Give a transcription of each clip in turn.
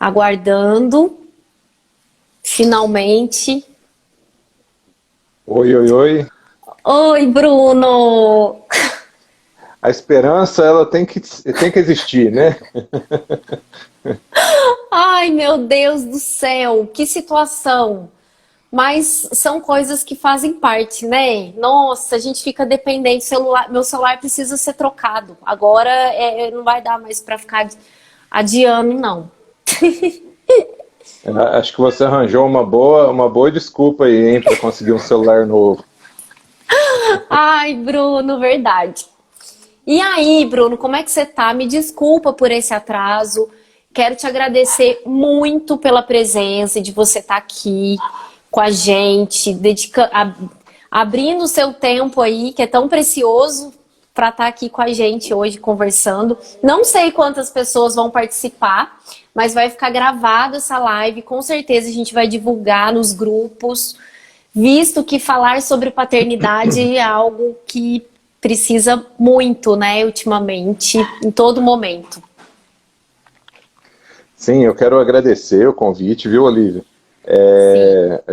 aguardando, finalmente. Oi, oi, oi. Oi, Bruno! A esperança, ela tem que existir, né? Ai, meu Deus do céu, que situação! Mas são coisas que fazem parte, né? Nossa, a gente fica dependente. Meu celular precisa ser trocado. Agora não vai dar mais para ficar adiando, não. Acho que você arranjou uma boa desculpa aí, hein, para conseguir um celular novo. Ai, Bruno, verdade. E aí, Bruno, como é que você tá? Me desculpa por esse atraso. Quero te agradecer muito pela presença de você estar aqui com a gente, abrindo o seu tempo aí, que é tão precioso, para estar aqui com a gente hoje conversando. Não sei quantas pessoas vão participar, mas vai ficar gravada essa live. Com certeza a gente vai divulgar nos grupos, visto que falar sobre paternidade é algo que precisa muito, né, ultimamente, em todo momento. Sim, eu quero agradecer o convite, viu, Olivia?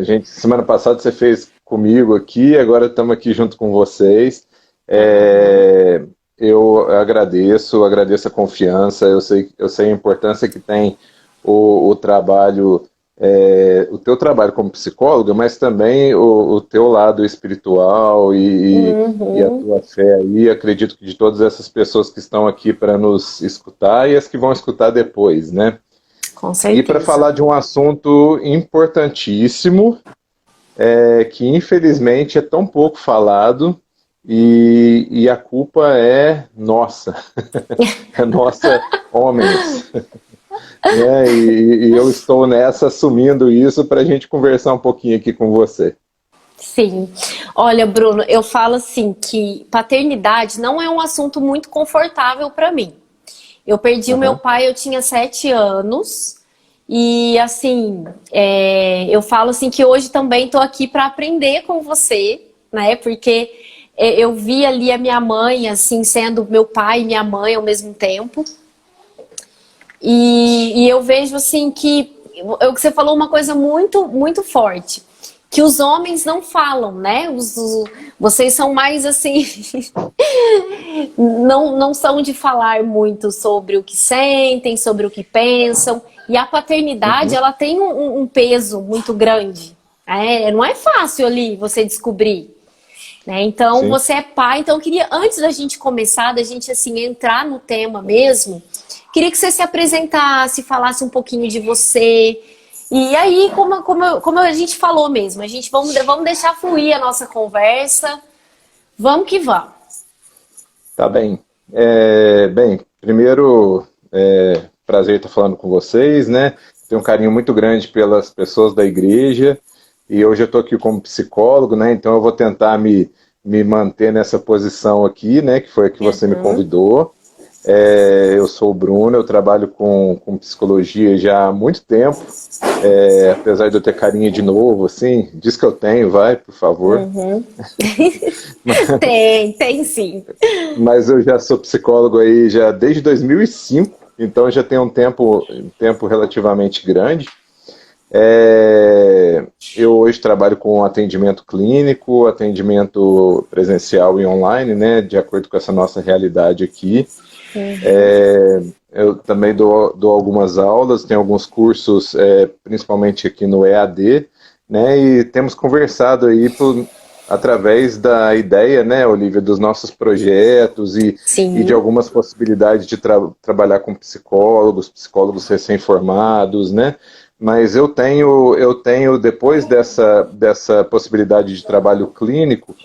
Sim. Semana passada você fez comigo aqui, agora estamos aqui junto com vocês. Aham. É, eu agradeço a confiança, eu sei a importância que tem o trabalho, o teu trabalho como psicóloga, mas também o teu lado espiritual e a Uhum. tua fé aí. Acredito que de todas essas pessoas que estão aqui para nos escutar e as que vão escutar depois, né? Com E para certeza. falar de um assunto importantíssimo, que infelizmente é tão pouco falado, e a culpa é nossa, é nossa, homens, né? E eu estou nessa assumindo isso para a gente conversar um pouquinho aqui com você. Sim. Olha, Bruno, eu falo assim que paternidade não é um assunto muito confortável para mim. Eu perdi o meu Aham. pai, eu tinha 7 anos. E assim, eu falo assim que hoje também estou aqui para aprender com você, né? Porque eu vi ali a minha mãe, assim, sendo meu pai e minha mãe ao mesmo tempo. E eu vejo assim que você falou uma coisa muito, muito forte. Que os homens não falam, né? Vocês são mais assim, não são de falar muito sobre o que sentem, sobre o que pensam. E a paternidade, Uhum. ela tem um peso muito grande. Não é fácil ali você descobrir, né? Então, Sim. você é pai. Então, eu queria, antes da gente começar, da gente assim entrar no tema mesmo, queria que você se apresentasse, falasse um pouquinho de você. E aí, como a gente falou mesmo, vamos deixar fluir a nossa conversa. Vamos que vamos. Tá bem. Bem, primeiro, prazer estar falando com vocês, né? Tenho um carinho muito grande pelas pessoas da igreja e hoje eu estou aqui como psicólogo, né? Então eu vou tentar me manter nessa posição aqui, né? Que foi a que você me Uhum. convidou. Eu sou o Bruno, eu trabalho com psicologia já há muito tempo, apesar de eu ter carinha de novo, assim, diz que eu tenho, vai, por favor. Uhum. Tem sim. Mas eu já sou psicólogo aí já desde 2005, então já tem um tempo relativamente grande. Eu hoje trabalho com atendimento clínico, atendimento presencial e online, né, de acordo com essa nossa realidade aqui. Uhum. Eu também dou algumas aulas, tenho alguns cursos, principalmente aqui no EAD, né, e temos conversado aí através da ideia, né, Olivia, dos nossos projetos e de Sim. algumas possibilidades de trabalhar com psicólogos recém-formados, né, mas eu tenho depois dessa possibilidade de trabalho clínico,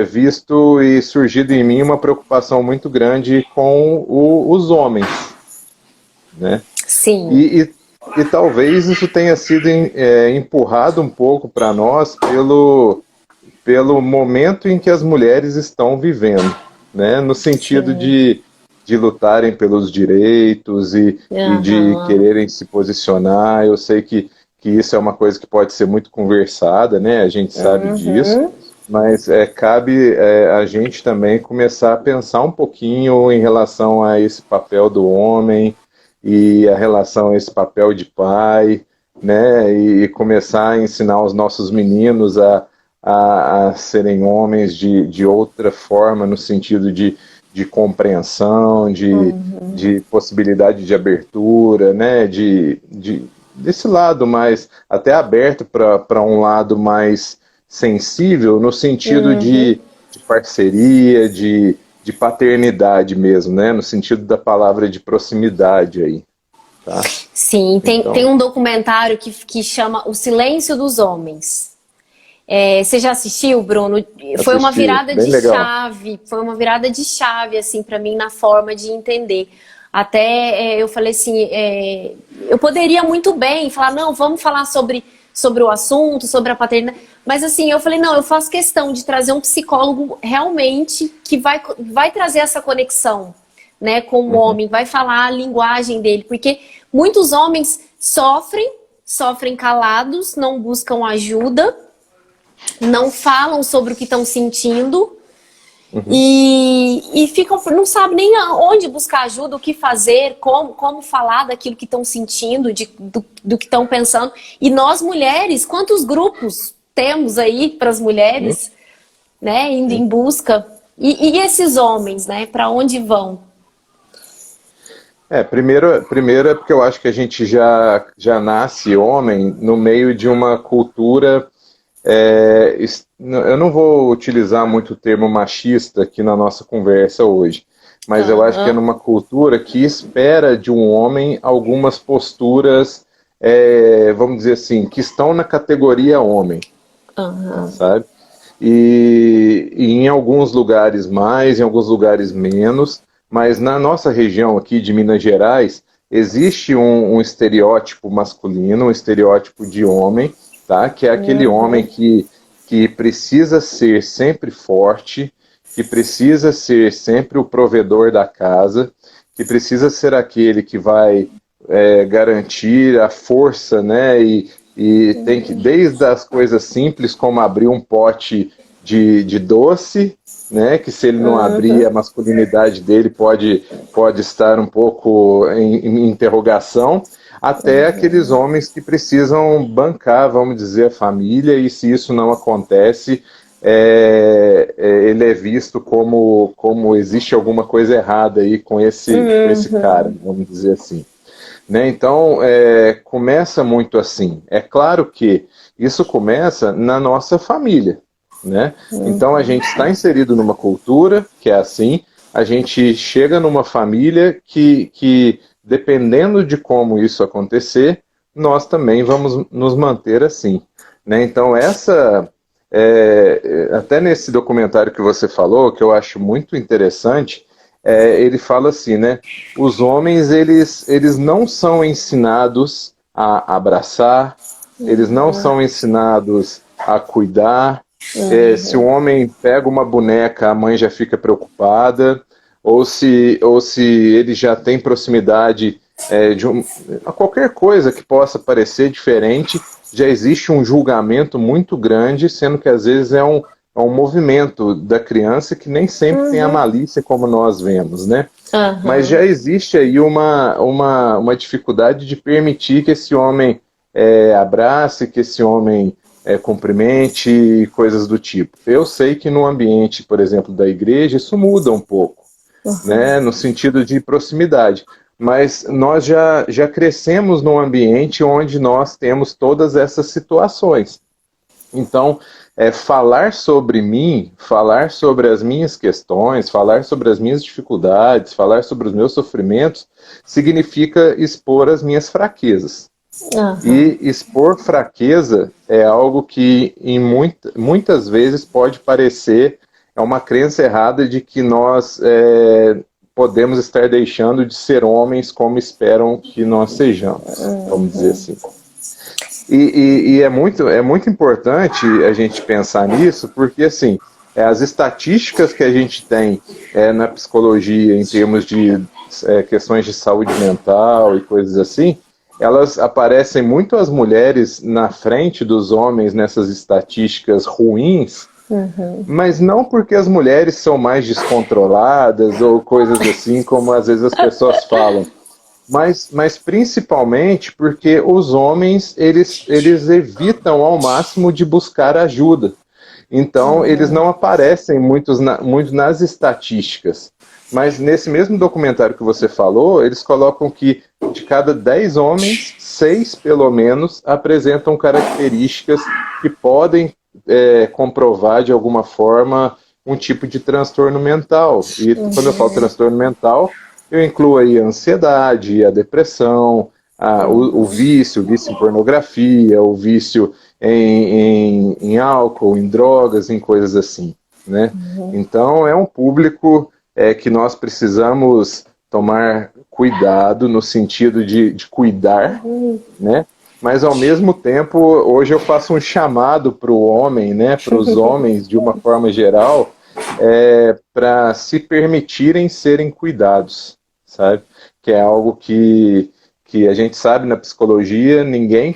visto e surgido em mim uma preocupação muito grande com os homens, né? Sim. E talvez isso tenha sido empurrado um pouco para nós pelo momento em que as mulheres estão vivendo, né? No sentido Sim. de lutarem pelos direitos e de Aham. quererem se posicionar. Eu sei que isso é uma coisa que pode ser muito conversada, né? A gente sabe disso, Uhum. mas cabe a gente também começar a pensar um pouquinho em relação a esse papel do homem e a relação a esse papel de pai, né, e começar a ensinar os nossos meninos a serem homens de outra forma, no sentido de compreensão, de possibilidade de abertura, né, desse lado mais, até aberto para um lado mais sensível, no sentido de parceria, de paternidade mesmo, né, no sentido da palavra de proximidade aí. Tá? Sim, tem um documentário que chama O Silêncio dos Homens. Você já assistiu, Bruno? Foi uma virada de chave, foi uma virada de chave, assim, para mim, na forma de entender. Até eu falei assim, eu poderia muito bem falar, não, vamos falar sobre o assunto, sobre a paternidade, mas assim, eu falei, não, eu faço questão de trazer um psicólogo realmente que vai trazer essa conexão, né, com o homem, vai falar a linguagem dele, porque muitos homens sofrem calados, não buscam ajuda, não falam sobre o que estão sentindo e ficam, não sabem nem onde buscar ajuda, o que fazer, como falar daquilo que estão sentindo, do que estão pensando. E nós mulheres, quantos grupos temos aí para as mulheres, né, indo em busca? E esses homens, né, para onde vão? Primeiro é porque eu acho que a gente já nasce homem no meio de uma cultura. Eu não vou utilizar muito o termo machista aqui na nossa conversa hoje, mas eu acho que é numa cultura que espera de um homem algumas posturas, vamos dizer assim, que estão na categoria homem, sabe? E em alguns lugares mais, em alguns lugares menos, mas na nossa região aqui de Minas Gerais, existe um estereótipo masculino, um estereótipo de homem, tá? Que é aquele homem que precisa ser sempre forte, que precisa ser sempre o provedor da casa, que precisa ser aquele que vai garantir a força, né? E tem que, desde as coisas simples, como abrir um pote de doce, né? Que se ele não abrir, a masculinidade dele pode estar um pouco em interrogação, até aqueles homens que precisam bancar, vamos dizer, a família, e se isso não acontece, ele é visto como existe alguma coisa errada aí com esse cara, vamos dizer assim. Né? Então, começa muito assim. É claro que isso começa na nossa família, né? Então, a gente está inserido numa cultura que é assim, a gente chega numa família que dependendo de como isso acontecer, nós também vamos nos manter assim, né? Então, até nesse documentário que você falou, que eu acho muito interessante, ele fala assim, né? Os homens, eles não são ensinados a abraçar, eles não são ensinados a cuidar. Se o homem pega uma boneca, a mãe já fica preocupada, ou se ele já tem proximidade a qualquer coisa que possa parecer diferente, já existe um julgamento muito grande, sendo que às vezes é um movimento da criança que nem sempre tem a malícia como nós vemos, né? Mas já existe aí uma dificuldade de permitir que esse homem abrace, que esse homem cumprimente e coisas do tipo. Eu sei que no ambiente, por exemplo, da igreja, isso muda um pouco, né? No sentido de proximidade. Mas nós já crescemos num ambiente onde nós temos todas essas situações. Então, falar sobre mim, falar sobre as minhas questões, falar sobre as minhas dificuldades, falar sobre os meus sofrimentos, significa expor as minhas fraquezas. E expor fraqueza é algo que muitas vezes pode parecer uma crença errada de que nós podemos estar deixando de ser homens como esperam que nós sejamos, vamos dizer assim. E é muito importante a gente pensar nisso, porque assim, as estatísticas que a gente tem na psicologia em termos de questões de saúde mental e coisas assim, elas aparecem muito as mulheres na frente dos homens nessas estatísticas ruins, mas não porque as mulheres são mais descontroladas ou coisas assim, como às vezes as pessoas falam. Mas principalmente porque os homens, eles evitam ao máximo de buscar ajuda. Então, eles não aparecem muito nas estatísticas. Mas nesse mesmo documentário que você falou, eles colocam que de cada 10 homens, 6 pelo menos apresentam características que podem comprovar de alguma forma um tipo de transtorno mental. E quando eu falo transtorno mental, eu incluo aí a ansiedade, a depressão, o vício em pornografia, o vício em álcool, em drogas, em coisas assim, né? Então é um público que nós precisamos tomar cuidado no sentido de cuidar, né? Mas ao mesmo tempo, hoje eu faço um chamado para o homem, né? Para os homens de uma forma geral, para se permitirem serem cuidados, sabe? Que é algo que a gente sabe na psicologia, ninguém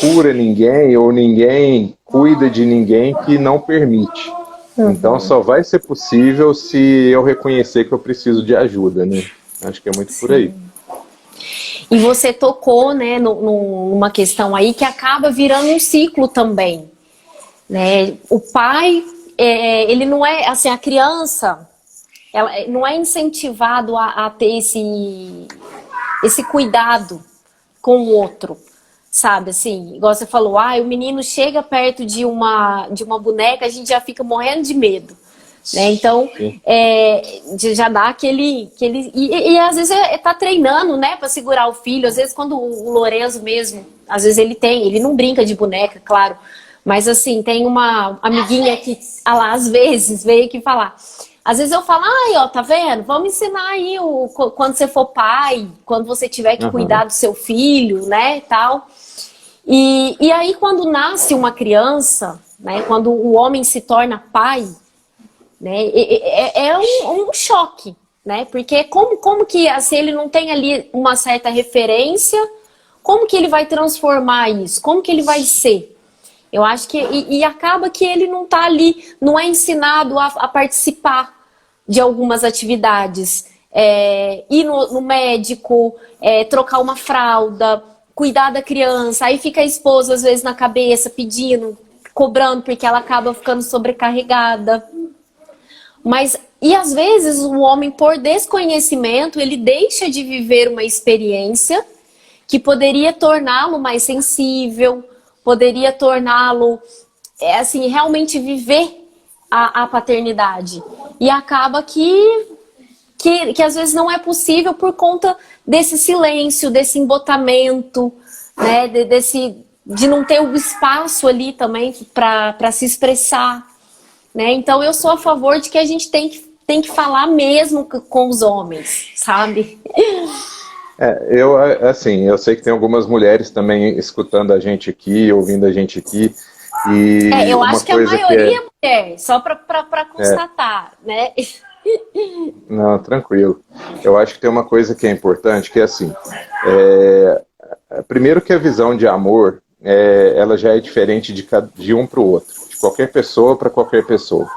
cura ninguém ou ninguém cuida de ninguém que não permite. Então só vai ser possível se eu reconhecer que eu preciso de ajuda, né? Acho que é muito por aí. E você tocou, né, numa questão aí que acaba virando um ciclo também, né? O pai, ele não é, assim, a criança, ela não é incentivado a ter esse cuidado com o outro, sabe? Assim, igual você falou, o menino chega perto de uma boneca, a gente já fica morrendo de medo, né? Então, já dá aquele e às vezes tá treinando, né, para segurar o filho. Às vezes quando o Lorenzo mesmo, às vezes ele não brinca de boneca, claro, mas assim, tem uma amiguinha que, às vezes, veio aqui falar. Às vezes eu falo, tá vendo? Vamos ensinar aí quando você for pai, quando você tiver que cuidar do seu filho, né, tal. E aí quando nasce uma criança, né, quando o homem se torna pai, né, é um choque, né, porque como que, se ele não tem ali uma certa referência, como que ele vai transformar isso? Como que ele vai ser? Eu acho que, e acaba que ele não tá ali, não é ensinado a participar de algumas atividades, ir no médico, trocar uma fralda, cuidar da criança, aí fica a esposa às vezes na cabeça pedindo, cobrando, porque ela acaba ficando sobrecarregada. E às vezes o homem, por desconhecimento, ele deixa de viver uma experiência que poderia torná-lo mais sensível, poderia torná-lo, assim, realmente viver a paternidade. E acaba que às vezes não é possível por conta desse silêncio, desse embotamento, né, de não ter o espaço ali também para se expressar, né? Então eu sou a favor de que a gente tem que falar mesmo com os homens, sabe? Eu sei que tem algumas mulheres também escutando a gente aqui, ouvindo a gente aqui. E eu acho que a maioria é mulher, só para constatar, né? Não, tranquilo. Eu acho que tem uma coisa que é importante, que é assim, primeiro que a visão de amor, ela já é diferente de um para o outro, de qualquer pessoa para qualquer pessoa.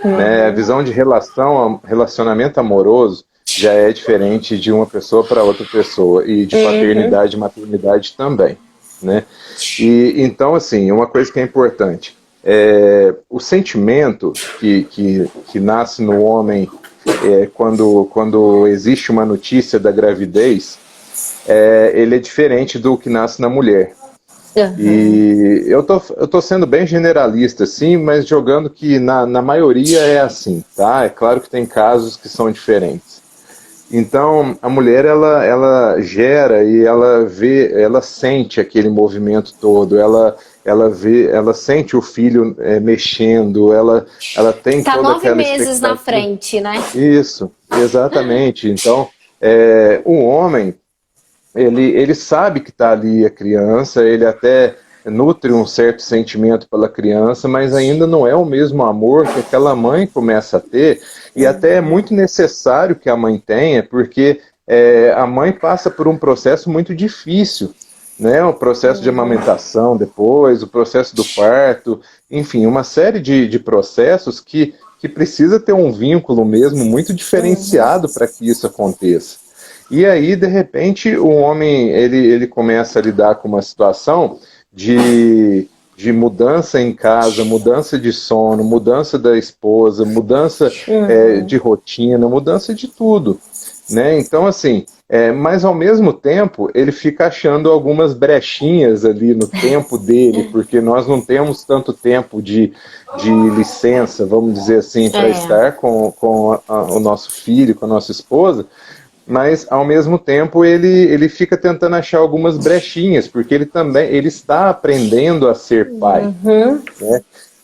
Né? A visão de relacionamento amoroso já é diferente de uma pessoa para outra pessoa, e de paternidade e maternidade também, né? E então, assim, uma coisa que é importante, o sentimento que nasce no homem quando existe uma notícia da gravidez, ele é diferente do que nasce na mulher. E eu tô sendo bem generalista, assim, mas jogando que na maioria é assim, tá? É claro que tem casos que são diferentes. Então, a mulher, ela gera e ela sente aquele movimento todo, ela sente o filho mexendo, ela tem toda aquela expectativa. Tá 9 meses na frente, né? Isso, exatamente. Então, o homem, ele sabe que está ali a criança, ele até nutre um certo sentimento pela criança, mas ainda não é o mesmo amor que aquela mãe começa a ter, e até é muito necessário que a mãe tenha, porque a mãe passa por um processo muito difícil, né? O processo de amamentação depois, o processo do parto, enfim, uma série de processos que precisa ter um vínculo mesmo muito diferenciado para que isso aconteça. E aí, de repente, o homem ele começa a lidar com uma situação de mudança em casa, mudança de sono, mudança da esposa, mudança de rotina, mudança de tudo, né? Então, assim, mas ao mesmo tempo ele fica achando algumas brechinhas ali no tempo dele, porque nós não temos tanto tempo de licença, vamos dizer assim, para É. estar com o nosso filho, com a nossa esposa, mas ao mesmo tempo ele fica tentando achar algumas brechinhas, porque ele está aprendendo a ser pai, Uhum. né?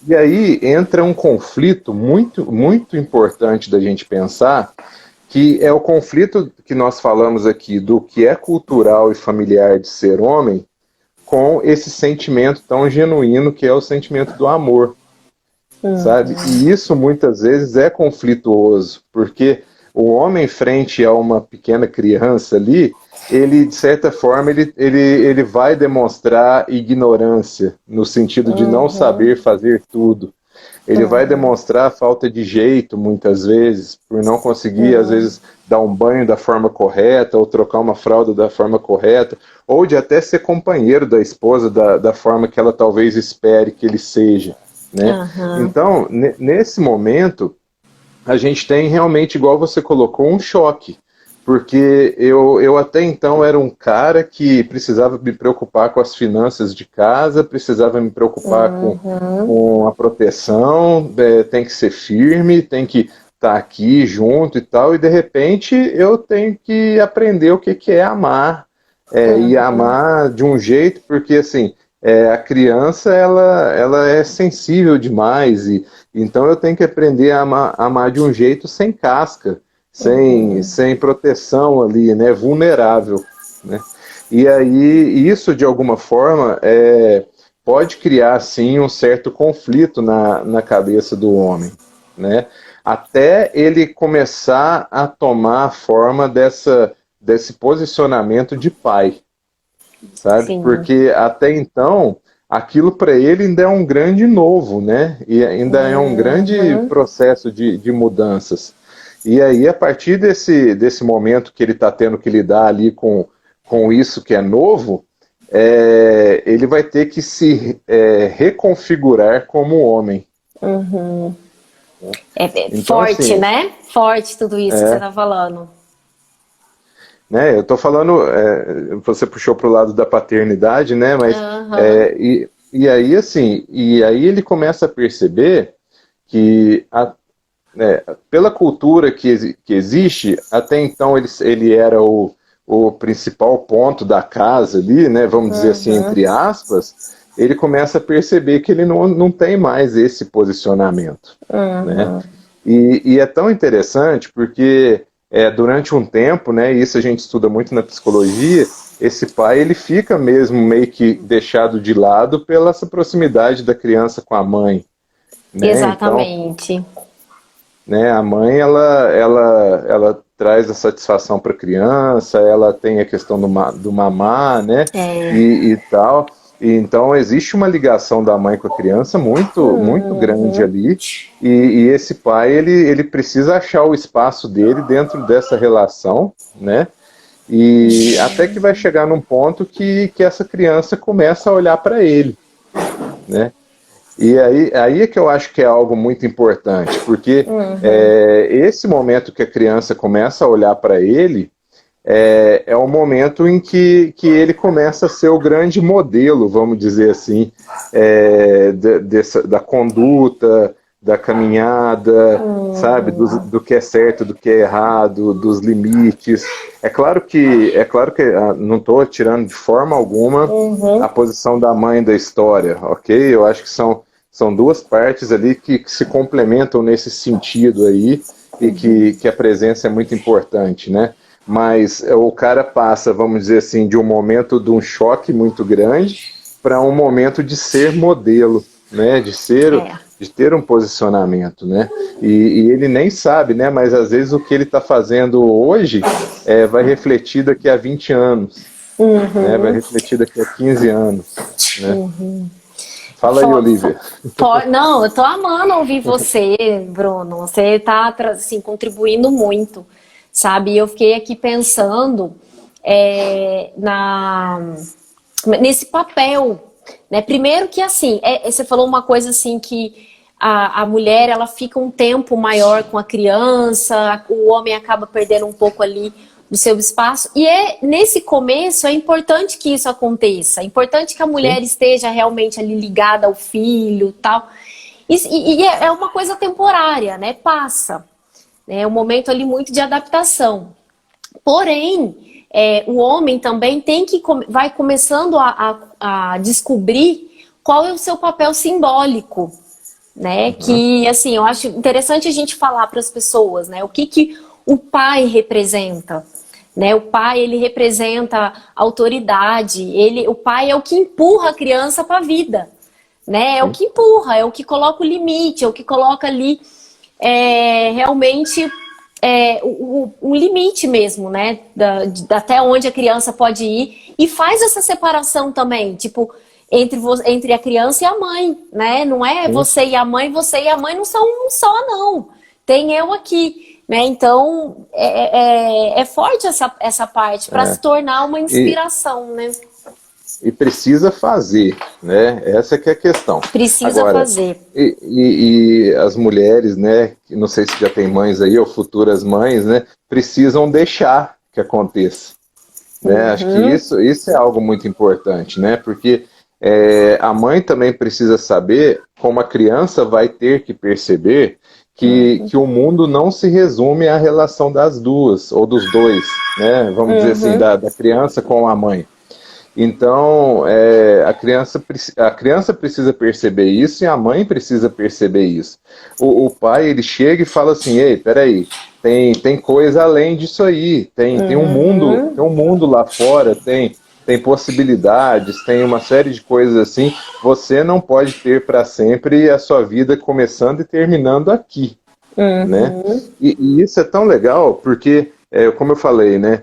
E aí entra um conflito muito, muito importante da gente pensar, que é o conflito que nós falamos aqui do que é cultural e familiar de ser homem, com esse sentimento tão genuíno que é o sentimento do amor, sabe? E isso muitas vezes é conflituoso, porque o homem frente a uma pequena criança ali, ele, de certa forma, ele vai demonstrar ignorância, no sentido de não saber fazer tudo. Ele vai demonstrar falta de jeito, muitas vezes, por não conseguir, às vezes, dar um banho da forma correta, ou trocar uma fralda da forma correta, ou de até ser companheiro da esposa da forma que ela talvez espere que ele seja, né? Aham. Então, nesse momento, a gente tem realmente, igual você colocou, um choque. Porque eu até então era um cara que precisava me preocupar com as finanças de casa, precisava me preocupar com a proteção, tem que ser firme, tem que estar aqui junto e tal, e de repente eu tenho que aprender o que é amar, e amar de um jeito, porque assim, a criança ela é sensível demais, e então eu tenho que aprender a amar de um jeito sem casca, sem proteção ali, né, vulnerável, né? E aí isso de alguma forma pode criar sim um certo conflito na cabeça do homem, né? Até ele começar a tomar a forma desse posicionamento de pai, sabe? Sim. Porque até então aquilo para ele ainda é um grande novo, né? E ainda é um grande Uhum. processo de mudanças. E aí, a partir desse momento que ele está tendo que lidar ali com isso que é novo, ele vai ter que se reconfigurar como homem. Uhum. É Então, forte, assim, né? Forte tudo isso que você tá falando. né, eu estou falando, você puxou para o lado da paternidade, né? Mas Aham. e aí, assim, e aí ele começa a perceber que pela cultura que existe, até então ele era o principal ponto da casa ali, né, vamos dizer assim, Uhum. entre aspas, ele começa a perceber que ele não tem mais esse posicionamento, né? Uhum. E é tão interessante porque durante um tempo, né, isso a gente estuda muito na psicologia, esse pai ele fica mesmo meio que deixado de lado pela essa proximidade da criança com a mãe, né? Então, Exatamente. né? A mãe ela traz a satisfação para a criança, ela tem a questão do mamar, né? É. E tal. E então existe uma ligação da mãe com a criança muito muito grande Uhum. ali. E esse pai ele precisa achar o espaço dele dentro dessa relação, né? E até que vai chegar num ponto que essa criança começa a olhar para ele, né? E aí é que eu acho que é algo muito importante, porque esse momento que a criança começa a olhar para ele é o momento em que ele começa a ser o grande modelo, vamos dizer assim, da conduta, da caminhada, sabe, do que é certo, do que é errado, dos limites. É claro que não estou tirando de forma alguma a Uhum. posição da mãe da história, ok? Eu acho que são duas partes ali que se complementam nesse sentido aí e que a presença é muito importante, né? Mas o cara passa, vamos dizer assim, de um momento de um choque muito grande para um momento de ser modelo, né? É. De ter um posicionamento, né? E ele nem sabe, né? Mas às vezes o que ele está fazendo hoje vai refletir daqui a 20 anos, né? Vai Uhum. refletir daqui a 15 anos, né? Fala aí, Fo- Olivia. Não, eu tô amando ouvir você, Bruno. Você tá assim, contribuindo muito. sabe? E eu fiquei aqui pensando nesse papel, né? Primeiro que, assim, você falou uma coisa assim que a mulher, ela fica um tempo maior com a criança, o homem acaba perdendo um pouco ali do seu espaço. E nesse começo é importante que isso aconteça. É importante que a mulher Sim. esteja realmente ali ligada ao filho, tal. E é uma coisa temporária, né? Passa. É um momento ali muito de adaptação. Porém, o homem também vai começando a descobrir qual é o seu papel simbólico, né? Uhum. Que, assim, eu acho interessante a gente falar para as pessoas, né? O que o pai representa, né? O pai, ele representa autoridade, o pai é o que empurra a criança para a vida, né? É o Sim. que empurra, é o que coloca o limite, é o que coloca ali realmente um limite mesmo, né? Até onde a criança pode ir e faz essa separação também, tipo, entre a criança e a mãe, né? Não é Sim. você e a mãe não são um só, não. Tem eu aqui, né? Então, é forte essa parte para se tornar uma E, inspiração, né? e precisa fazer, né? Essa que é a questão. Precisa Agora, fazer. e as mulheres, né? Que não sei se já tem mães aí ou futuras mães, né? Precisam deixar que aconteça, né? Acho que Uhum, isso é algo muito importante, né? Porque a mãe também precisa saber como a criança vai ter que perceber que o mundo não se resume à relação das duas ou dos dois, né? Vamos dizer assim, uhum, da criança com a mãe. Então, a criança precisa perceber isso e a mãe precisa perceber isso. O pai, ele chega e fala assim, ei, peraí, tem coisa além disso aí, uhum, tem um mundo lá fora, tem possibilidades, tem uma série de coisas assim, você não pode ter para sempre a sua vida começando e terminando aqui, né? uhum, E isso é tão legal porque, como eu falei, né?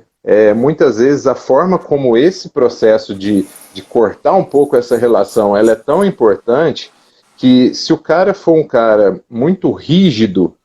Muitas vezes a forma como esse processo de cortar um pouco essa relação, ela é tão importante que se o cara for um cara muito rígido,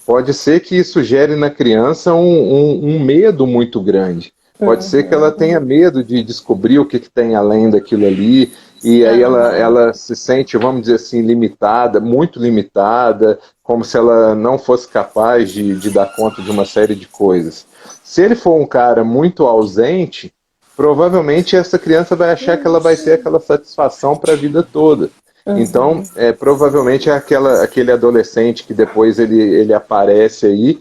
pode ser que isso gere na criança um medo muito grande. Pode ser que ela uhum, tenha medo de descobrir o que tem além daquilo ali, e aí aham, ela se sente, vamos dizer assim, limitada, muito limitada, como se ela não fosse capaz de dar conta de uma série de coisas. Se ele for um cara muito ausente, provavelmente essa criança vai achar que ela vai ter aquela satisfação para a vida toda. Então, uhum, provavelmente é aquele adolescente que depois ele aparece aí,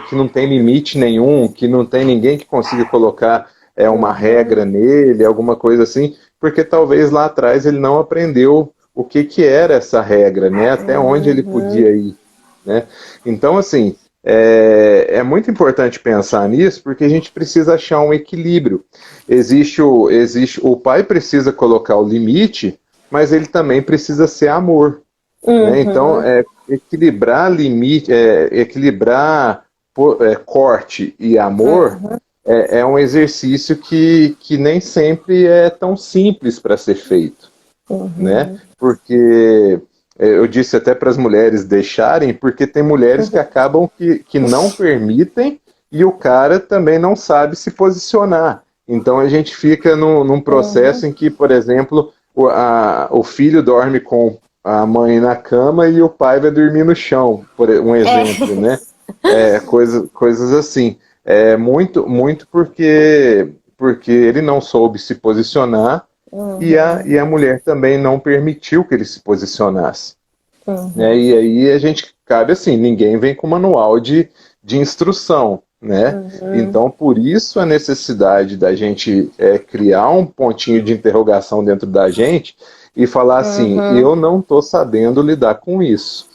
que não tem limite nenhum, que não tem ninguém que consiga colocar uma uhum, regra nele, alguma coisa assim, porque talvez lá atrás ele não aprendeu o que era essa regra, né? Até onde ele uhum, podia ir, né? Então, assim, é muito importante pensar nisso, porque a gente precisa achar um equilíbrio. O pai precisa colocar o limite, mas ele também precisa ser amor, né? Então, uhum, equilibrar limite, equilibrar corte e amor uhum, é um exercício que nem sempre é tão simples para ser feito, né? uhum, Porque eu disse até para as mulheres deixarem, porque tem mulheres que acabam que não permitem e o cara também não sabe se posicionar. Então a gente fica num uhum. processo em que, por exemplo, o filho dorme com a mãe na cama e o pai vai dormir no chão, por um É. exemplo, né? Coisas assim. Muito porque ele não soube se posicionar e Uhum, a mulher também não permitiu que ele se posicionasse, né? uhum, E aí a gente cabe assim, ninguém vem com manual de instrução, né? uhum, Então, por isso a necessidade da gente criar um pontinho de interrogação dentro da gente e falar assim, uhum, eu não estou sabendo lidar com isso,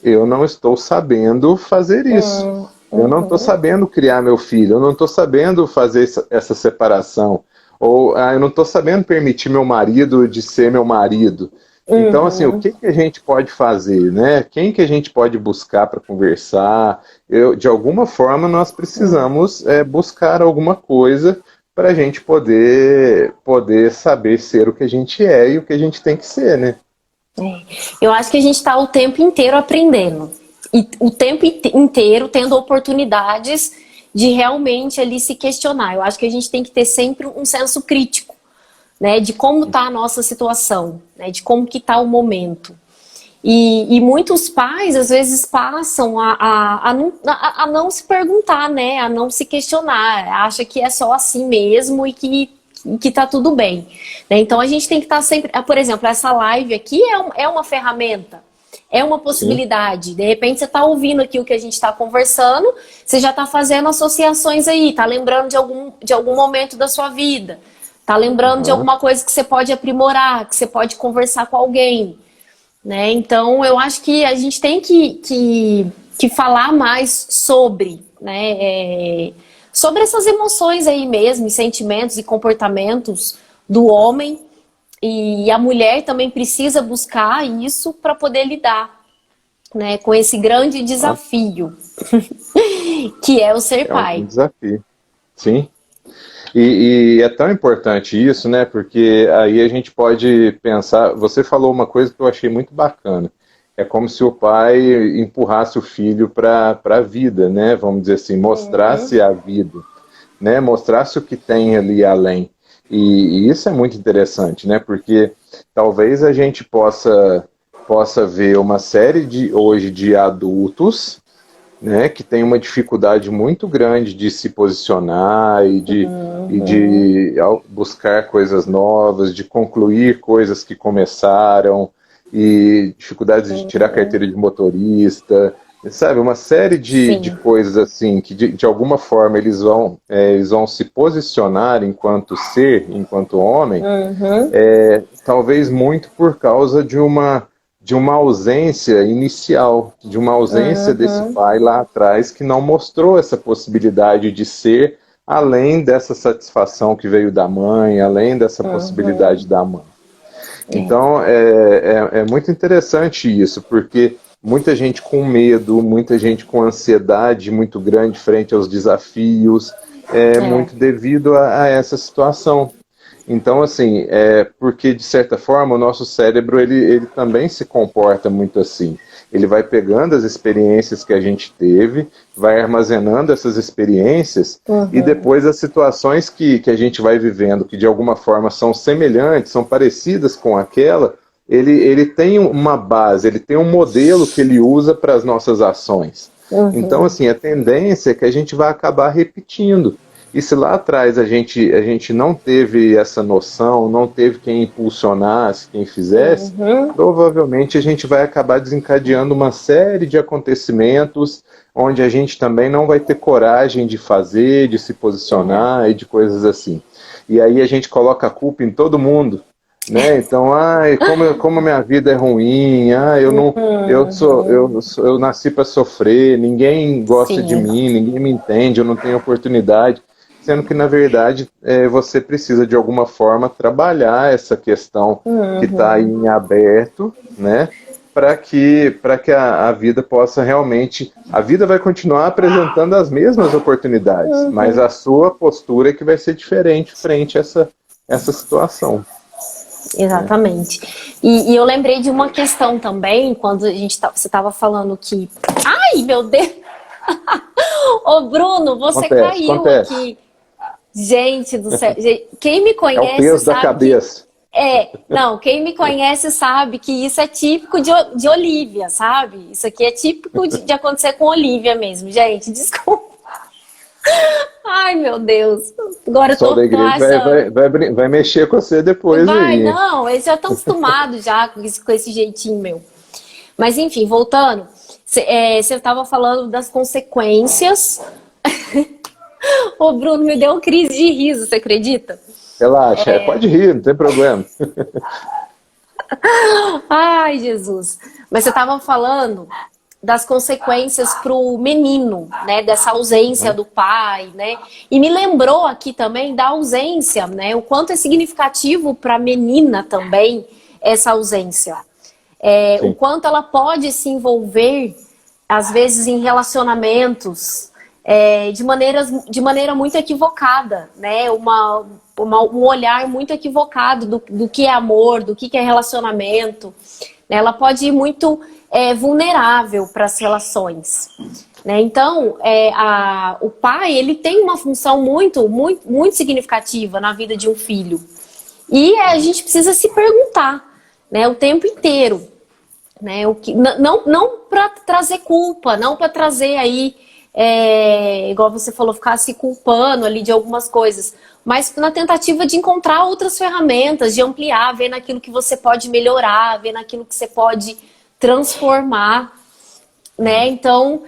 eu não estou sabendo fazer isso, eu não estou uhum, sabendo criar meu filho, eu não estou sabendo fazer essa separação, ou eu não estou sabendo permitir meu marido de ser meu marido. Então, assim, o uhum, que a gente pode fazer, né? Quem que a gente pode buscar para conversar? De alguma forma, nós uhum. precisamos buscar alguma coisa para a gente poder saber ser o que a gente é e o que a gente tem que ser, né? Eu acho que a gente está o tempo inteiro aprendendo. E o tempo inteiro tendo oportunidades de realmente ali se questionar. Eu acho que a gente tem que ter sempre um senso crítico, né, de como está a nossa situação, né, de como que está o momento. E muitos pais, às vezes, passam a não se perguntar, né, a não se questionar, acha que é só assim mesmo e que tá tudo bem, né? Então a gente tem que estar sempre, por exemplo, essa live aqui é uma ferramenta, é uma possibilidade. De repente você está ouvindo aqui o que a gente está conversando, você já está fazendo associações aí, está lembrando de algum momento da sua vida, está lembrando de alguma coisa que você pode aprimorar, que você pode conversar com alguém, né? Então eu acho que a gente tem que falar mais sobre, né, sobre essas emoções aí mesmo, sentimentos e comportamentos do homem, e a mulher também precisa buscar isso para poder lidar, né, com esse grande desafio que é o ser É um pai. desafio, sim. E é tão importante isso, né? Porque aí a gente pode pensar. Você falou uma coisa que eu achei muito bacana. É como se o pai empurrasse o filho para a vida, né? Vamos dizer assim, mostrasse a vida, né? Mostrasse o que tem ali além. E isso é muito interessante, né? Porque talvez a gente possa ver uma série hoje de adultos, né, que tem uma dificuldade muito grande de se posicionar e de buscar coisas novas, de concluir coisas que começaram, e dificuldades de tirar carteira de motorista, sabe, uma série de Sim. coisas assim, que de alguma forma eles vão se posicionar enquanto ser, enquanto homem, talvez muito por causa de uma ausência inicial, de uma ausência desse pai lá atrás que não mostrou essa possibilidade de ser além dessa satisfação que veio da mãe, além dessa possibilidade da mãe. Então é muito interessante isso, porque muita gente com medo, muita gente com ansiedade muito grande frente aos desafios, muito devido a essa situação. Então, assim, porque de certa forma o nosso cérebro ele também se comporta muito assim. Ele vai pegando as experiências que a gente teve, vai armazenando essas experiências e depois as situações que a gente vai vivendo, que de alguma forma são semelhantes, são parecidas com aquela, ele tem uma base, ele tem um modelo que ele usa para as nossas ações. Então, assim, a tendência é que a gente vai acabar repetindo. E se lá atrás a gente não teve essa noção, não teve quem impulsionasse, quem fizesse, provavelmente a gente vai acabar desencadeando uma série de acontecimentos onde a gente também não vai ter coragem de fazer, de se posicionar e de coisas assim. E aí a gente coloca a culpa em todo mundo, né? Então, como a minha vida é ruim, eu nasci para sofrer, ninguém gosta de Sim. mim, ninguém me entende, eu não tenho oportunidade. Sendo que, na verdade, você precisa, de alguma forma, trabalhar essa questão que está aí em aberto, né? Para que a vida possa realmente... A vida vai continuar apresentando as mesmas oportunidades, mas a sua postura é que vai ser diferente frente a essa situação. Exatamente. E eu lembrei de uma questão também, quando você estava falando que... Ai, meu Deus! Ô, Bruno, você caiu Acontece. aqui. Gente do céu. Quem me É o conhece peso da sabe cabeça. Não, quem me conhece sabe que isso é típico de Olivia, sabe? Isso aqui é típico de acontecer com Olivia mesmo, gente. Desculpa. Ai, meu Deus. Agora eu O pessoal da tô igreja vai mexer com você depois Vai, aí. não, eles já estão acostumados já com esse jeitinho meu. Mas enfim, voltando, você estava falando das consequências. Ô, Bruno, me deu uma crise de riso, você acredita? Relaxa, pode rir, não tem problema. Ai, Jesus. Mas você estava falando das consequências para o menino, né? Dessa ausência do pai, né? E me lembrou aqui também da ausência, né? O quanto é significativo para a menina também essa ausência. O quanto ela pode se envolver, às vezes, em relacionamentos de maneira muito equivocada, né? Um olhar muito equivocado do que é amor, do que é relacionamento. Ela pode ir muito vulnerável para as relações. né? Então, o pai, ele tem uma função muito significativa na vida de um filho. E a gente precisa se perguntar, né, o tempo inteiro, né, não para trazer culpa, não para trazer aí, igual você falou, ficar se culpando ali de algumas coisas, mas na tentativa de encontrar outras ferramentas, de ampliar, ver naquilo que você pode melhorar, ver naquilo que você pode transformar, né? Então,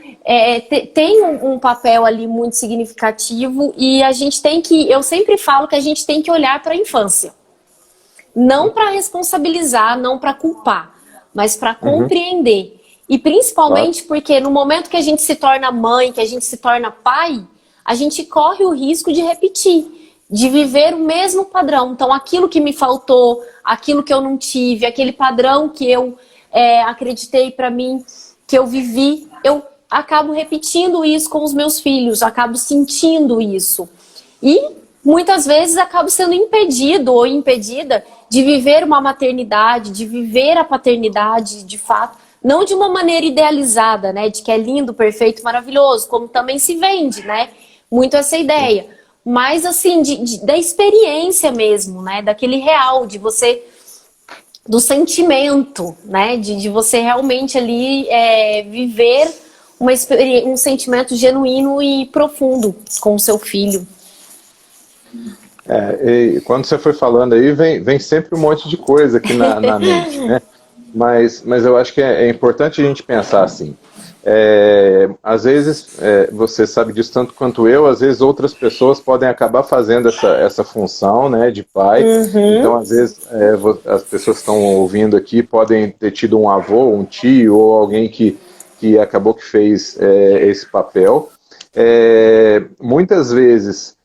tem um papel ali muito significativo e a gente tem que, eu sempre falo que a gente tem que olhar para a infância. Não para responsabilizar, não para culpar, mas para compreender. E principalmente porque no momento que a gente se torna mãe, que a gente se torna pai, a gente corre o risco de repetir, de viver o mesmo padrão. Então, aquilo que me faltou, aquilo que eu não tive, aquele padrão que eu acreditei para mim, que eu vivi, eu acabo repetindo isso com os meus filhos, acabo sentindo isso. E muitas vezes acabo sendo impedido ou impedida de viver uma maternidade, de viver a paternidade de fato, não de uma maneira idealizada, né, de que é lindo, perfeito, maravilhoso, como também se vende, né, muito essa ideia, mas assim, da experiência mesmo, né, daquele real, de você, do sentimento, né, de você realmente ali viver um sentimento genuíno e profundo com o seu filho. E quando você foi falando aí, vem sempre um monte de coisa aqui na mente, né? Mas eu acho que é importante a gente pensar assim. Às vezes, você sabe disso tanto quanto eu, às vezes outras pessoas podem acabar fazendo essa função, né, de pai. Então, às vezes, as pessoas que estão ouvindo aqui podem ter tido um avô, um tio, ou alguém que acabou que fez esse papel. Muitas vezes,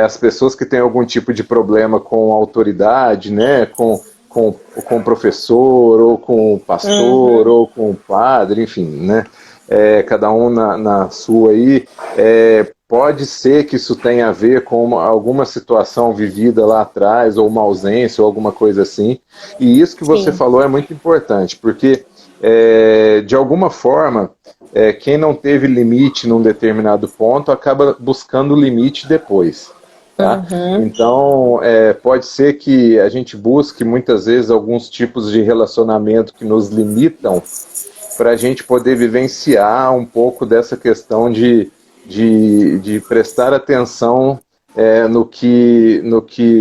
as pessoas que têm algum tipo de problema com autoridade, né, com o professor, ou com o pastor, ou com o padre, enfim, né, cada um na sua aí, pode ser que isso tenha a ver com alguma situação vivida lá atrás, ou uma ausência, ou alguma coisa assim, e isso que você falou é muito importante, porque de alguma forma, quem não teve limite num determinado ponto acaba buscando limite depois. Tá? Então, pode ser que a gente busque muitas vezes alguns tipos de relacionamento que nos limitam para a gente poder vivenciar um pouco dessa questão de prestar atenção no que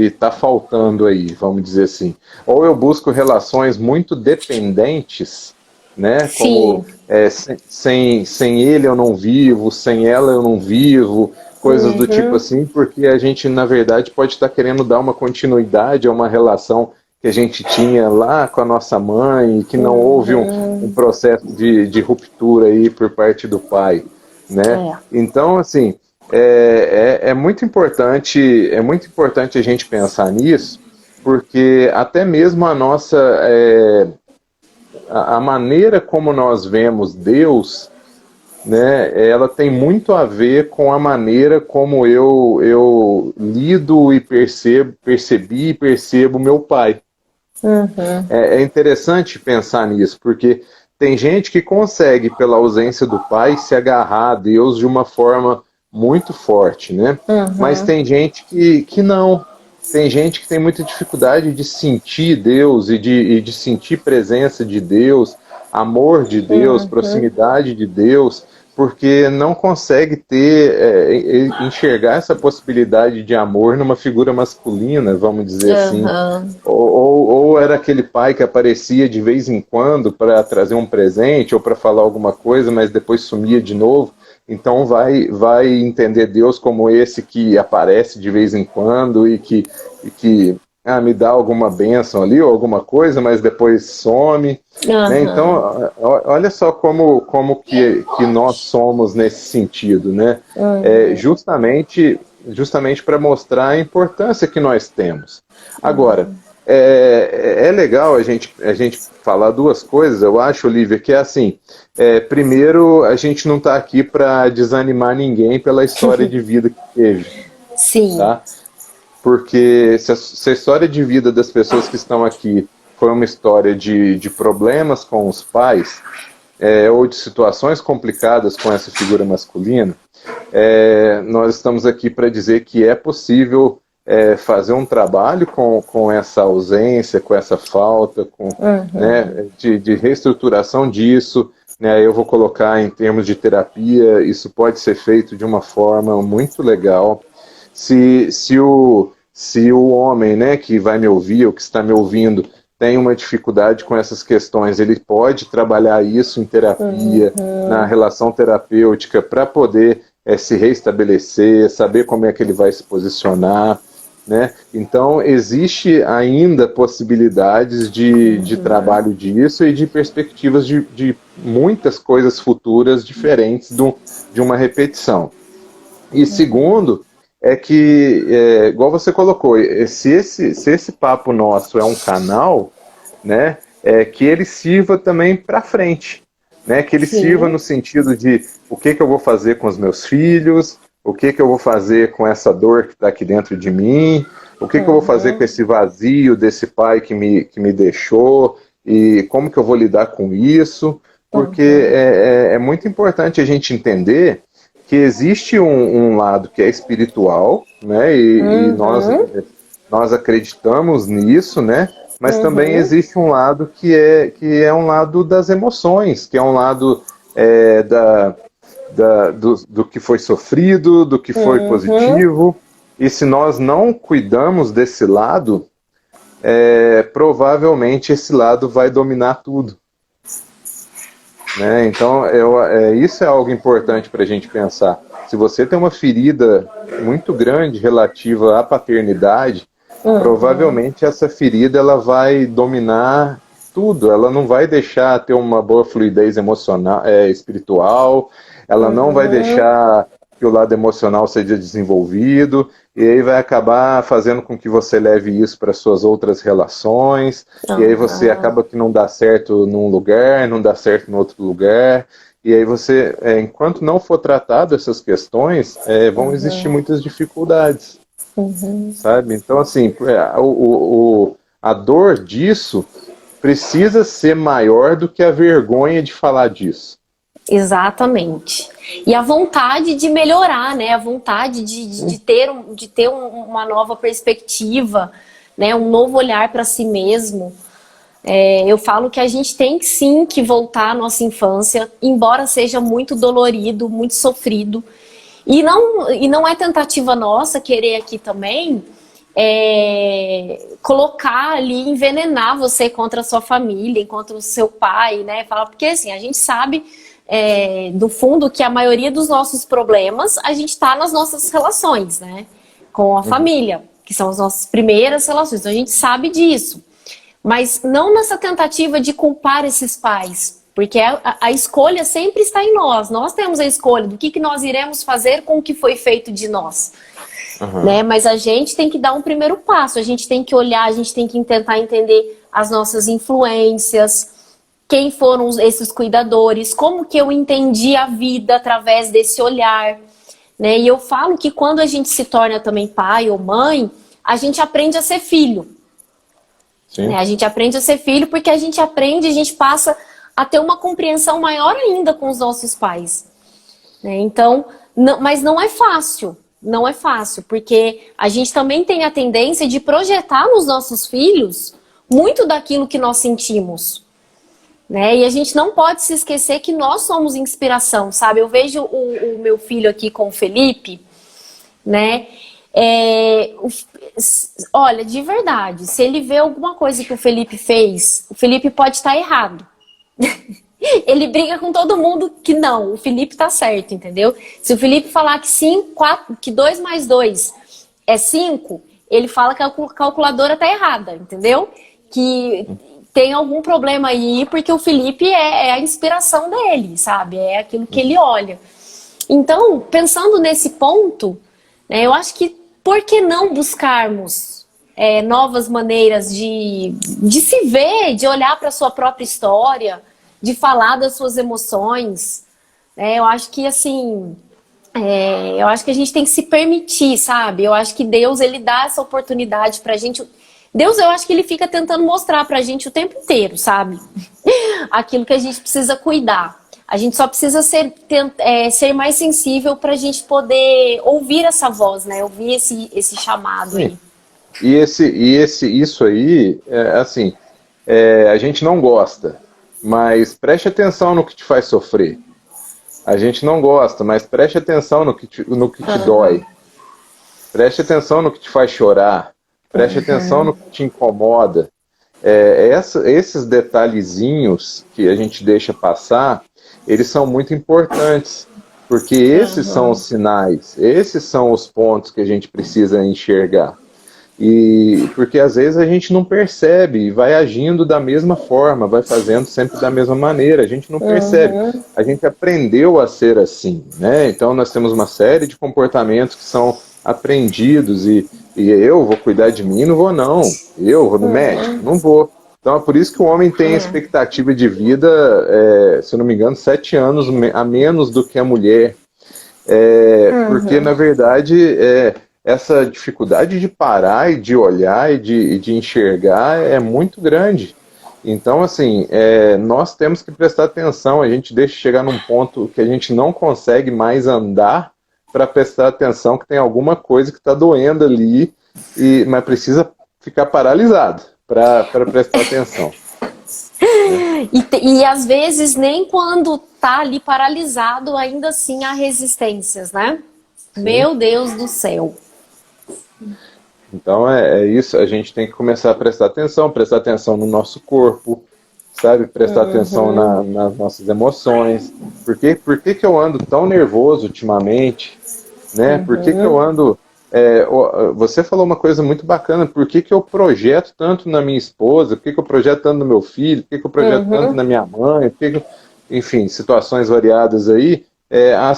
está faltando aí, vamos dizer assim. Ou eu busco relações muito dependentes, né? Como sem ele eu não vivo, sem ela eu não vivo, coisas do tipo assim, porque a gente, na verdade, pode estar querendo dar uma continuidade a uma relação que a gente tinha lá com a nossa mãe, e que não houve um processo de ruptura aí por parte do pai, né? Então, assim, é muito importante a gente pensar nisso, porque até mesmo a nossa... a maneira como nós vemos Deus, né, ela tem muito a ver com a maneira como eu lido e percebi e percebo meu pai. É interessante pensar nisso, porque tem gente que consegue, pela ausência do pai, se agarrar a Deus de uma forma muito forte, né? Mas tem gente que não. Tem gente que tem muita dificuldade de sentir Deus e de sentir presença de Deus, amor de Deus, proximidade de Deus, porque não consegue enxergar essa possibilidade de amor numa figura masculina, vamos dizer assim. Ou era aquele pai que aparecia de vez em quando para trazer um presente ou para falar alguma coisa, mas depois sumia de novo. Então vai entender Deus como esse que aparece de vez em quando e que me dá alguma bênção ali ou alguma coisa, mas depois some. Né? Então, olha só como que nós somos nesse sentido, né? Justamente para mostrar a importância que nós temos. Agora, é legal a gente falar duas coisas, eu acho, Olivia, que é assim, primeiro, a gente não está aqui para desanimar ninguém pela história de vida que teve. Sim. Tá? Porque se a história de vida das pessoas que estão aqui foi uma história de problemas com os pais, ou de situações complicadas com essa figura masculina, nós estamos aqui para dizer que é possível fazer um trabalho com essa ausência, com essa falta, né, de reestruturação disso, né, eu vou colocar em termos de terapia, isso pode ser feito de uma forma muito legal. Se o homem, né, que vai me ouvir ou que está me ouvindo tem uma dificuldade com essas questões, ele pode trabalhar isso em terapia, na relação terapêutica, para poder se reestabelecer, saber como é que ele vai se posicionar, né? Então, existe ainda possibilidades de trabalho disso e de perspectivas de muitas coisas futuras diferentes de uma repetição. E segundo, é que, igual você colocou, se esse papo nosso é um canal, né, que ele sirva também para frente, né, que ele sirva no sentido de o que eu vou fazer com os meus filhos, o que eu vou fazer com essa dor que está aqui dentro de mim, o que eu vou fazer com esse vazio desse pai que me deixou, e como que eu vou lidar com isso, porque é muito importante a gente entender que existe um lado que é espiritual, né, e nós acreditamos nisso, né, mas também existe um lado que é um lado das emoções, que é um lado do que foi sofrido, do que foi positivo, e se nós não cuidamos desse lado, provavelmente esse lado vai dominar tudo. Né? Então, isso é algo importante para a gente pensar. Se você tem uma ferida muito grande relativa à paternidade, provavelmente essa ferida ela vai dominar tudo. Ela não vai deixar ter uma boa fluidez emocional, espiritual, ela não vai deixar que o lado emocional seja desenvolvido, e aí vai acabar fazendo com que você leve isso para suas outras relações, e aí você acaba que não dá certo num lugar, não dá certo em outro lugar, e aí você, enquanto não for tratado essas questões, vão existir muitas dificuldades, sabe? Então, assim, a dor disso precisa ser maior do que a vergonha de falar disso. Exatamente. E a vontade de melhorar, né? A vontade de ter uma nova perspectiva, né? Um novo olhar para si mesmo. Eu falo que a gente tem sim que voltar à nossa infância, embora seja muito dolorido, muito sofrido. E não é tentativa nossa querer aqui também colocar ali, envenenar você contra a sua família, contra o seu pai, né? Porque assim, a gente sabe do fundo que a maioria dos nossos problemas a gente está nas nossas relações, né? Com a família, que são as nossas primeiras relações. Então a gente sabe disso. Mas não nessa tentativa de culpar esses pais. Porque a escolha sempre está em nós. Nós temos a escolha do que nós iremos fazer com o que foi feito de nós. Né? Mas a gente tem que dar um primeiro passo. A gente tem que olhar, a gente tem que tentar entender as nossas influências, quem foram esses cuidadores, como que eu entendi a vida através desse olhar. Né? E eu falo que quando a gente se torna também pai ou mãe, a gente aprende a ser filho. Né? A gente aprende a ser filho porque a gente passa a ter uma compreensão maior ainda com os nossos pais. Né? Então, mas não é fácil. Não é fácil, porque a gente também tem a tendência de projetar nos nossos filhos muito daquilo que nós sentimos. Né? E a gente não pode se esquecer que nós somos inspiração, sabe? Eu vejo o meu filho aqui com o Felipe, né? Olha, de verdade, se ele vê alguma coisa que o Felipe fez, o Felipe pode estar errado. Ele briga com todo mundo que não, o Felipe tá certo, entendeu? Se o Felipe falar que 2 mais 2 é 5, ele fala que a calculadora tá errada, entendeu? Que tem algum problema aí, porque o Felipe é a inspiração dele, sabe? É aquilo que ele olha. Então, pensando nesse ponto, né, eu acho que por que não buscarmos novas maneiras de se ver, de olhar para a sua própria história, de falar das suas emoções, né? Eu acho que assim, eu acho que a gente tem que se permitir, sabe? Eu acho que Deus, ele dá essa oportunidade pra gente. Deus, eu acho que ele fica tentando mostrar pra gente o tempo inteiro, sabe? Aquilo que a gente precisa cuidar. A gente só precisa ser mais sensível pra gente poder ouvir essa voz, né? Ouvir esse chamado aí. Isso aí, assim, a gente não gosta, mas preste atenção no que te faz sofrer. A gente não gosta, mas preste atenção no que te dói. Preste atenção no que te faz chorar. Preste atenção no que te incomoda. Esses detalhezinhos que a gente deixa passar, eles são muito importantes, porque esses são os sinais, esses são os pontos que a gente precisa enxergar. E porque às vezes a gente não percebe, vai agindo da mesma forma, vai fazendo sempre da mesma maneira, a gente não percebe. A gente aprendeu a ser assim, né? Então nós temos uma série de comportamentos que são aprendidos e eu vou cuidar de mim, não vou não. Eu vou no médico, não vou. Então é por isso que o homem tem expectativa de vida, se eu não me engano, 7 anos a menos do que a mulher. Porque na verdade essa dificuldade de parar e de olhar e de enxergar é muito grande. Então, assim, nós temos que prestar atenção, a gente deixa chegar num ponto que a gente não consegue mais andar para prestar atenção que tem alguma coisa que está doendo ali, mas precisa ficar paralisado para prestar atenção. E às vezes nem quando tá ali paralisado, ainda assim há resistências, né? Sim. Meu Deus do céu. Então é isso, a gente tem que começar a prestar atenção no nosso corpo, sabe? Prestar atenção nas nossas emoções. Por que eu ando tão nervoso ultimamente? Né? Por que eu ando... você falou uma coisa muito bacana, por que eu projeto tanto na minha esposa, por que eu projeto tanto no meu filho, por que eu projeto tanto na minha mãe, enfim, situações variadas aí,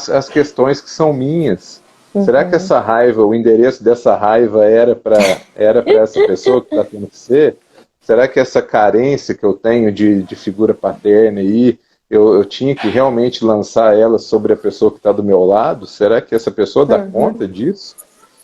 as questões que são minhas. Será que essa raiva, o endereço dessa raiva era para essa pessoa que está tendo que ser? Será que essa carência que eu tenho de figura paterna aí, eu tinha que realmente lançar ela sobre a pessoa que está do meu lado? Será que essa pessoa dá conta disso?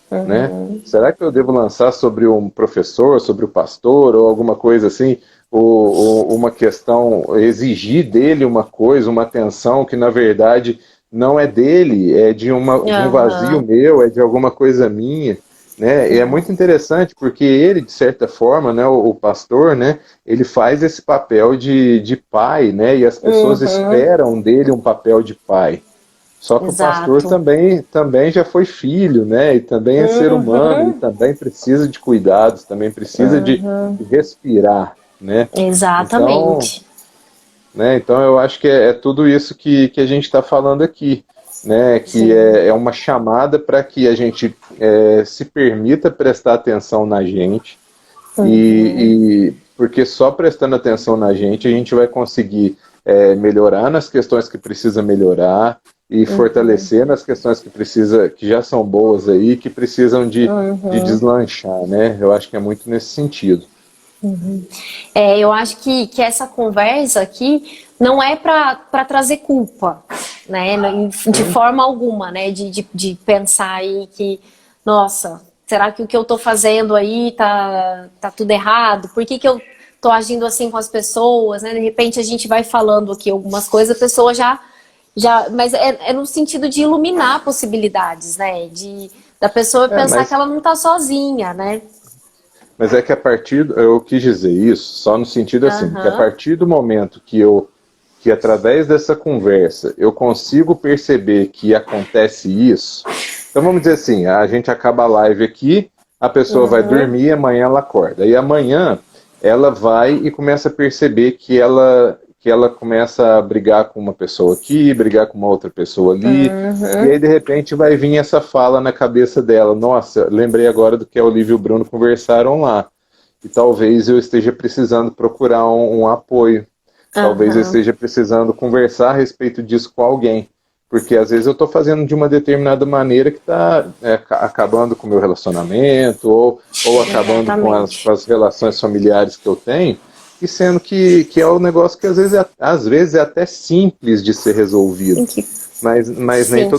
Né? Será que eu devo lançar sobre um professor, sobre o pastor, ou alguma coisa assim, ou uma questão, exigir dele uma coisa, uma atenção que na verdade não é dele, é de um vazio meu, é de alguma coisa minha, né? E é muito interessante porque ele, de certa forma, né, o pastor, né, ele faz esse papel de pai, né? E as pessoas esperam dele um papel de pai. Só que o pastor também já foi filho, né? E também é ser humano, e também precisa de cuidados, também precisa de respirar, né? Exatamente. Então eu acho que é tudo isso que a gente está falando aqui, né? Que é uma chamada para que a gente se permita prestar atenção na gente, e porque só prestando atenção na gente a gente vai conseguir melhorar nas questões que precisa melhorar e fortalecer nas questões que já são boas aí, que precisam de deslanchar, né? Eu acho que é muito nesse sentido. Eu acho que essa conversa aqui não é para trazer culpa, né? De forma alguma, né? De pensar aí que, nossa, será que o que eu tô fazendo aí tá tudo errado? Por que eu tô agindo assim com as pessoas, né? De repente a gente vai falando aqui algumas coisas, a pessoa mas é no sentido de iluminar possibilidades, né? Da pessoa pensar que ela não tá sozinha, né? Mas é que eu quis dizer isso só no sentido assim, que a partir do momento que através dessa conversa eu consigo perceber que acontece isso, então vamos dizer assim, a gente acaba a live aqui, a pessoa vai dormir, amanhã ela acorda, e amanhã ela vai e começa a perceber que ela começa a brigar com uma pessoa aqui, brigar com uma outra pessoa ali, e aí de repente vai vir essa fala na cabeça dela, nossa, lembrei agora do que a Olivia e o Bruno conversaram lá, e talvez eu esteja precisando procurar um apoio, talvez eu esteja precisando conversar a respeito disso com alguém, porque às vezes eu estou fazendo de uma determinada maneira que está acabando com o meu relacionamento, ou acabando com as relações familiares que eu tenho, e sendo que é um negócio que às vezes é até simples de ser resolvido. mas Sim. nem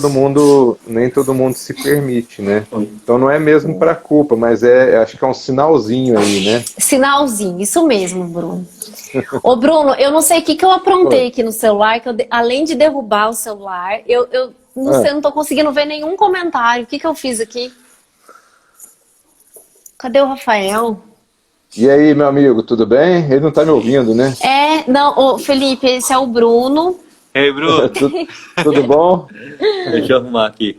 todo mundo se permite, né? Então não é mesmo para culpa, mas acho que é um sinalzinho aí, né? Sinalzinho, isso mesmo, Bruno. Ô, Bruno, eu não sei o que que eu Oi. aprontei aqui no celular, que além de derrubar o celular, eu não sei, Ah, eu não tô conseguindo ver nenhum comentário. O que que eu fiz aqui? Cadê o Rafael? e aí, meu amigo, tudo bem? Ele não tá me ouvindo, né? Não, ô, Felipe, esse é o Bruno. Ei, Bruno, Tu- Tudo bom? deixa eu arrumar aqui.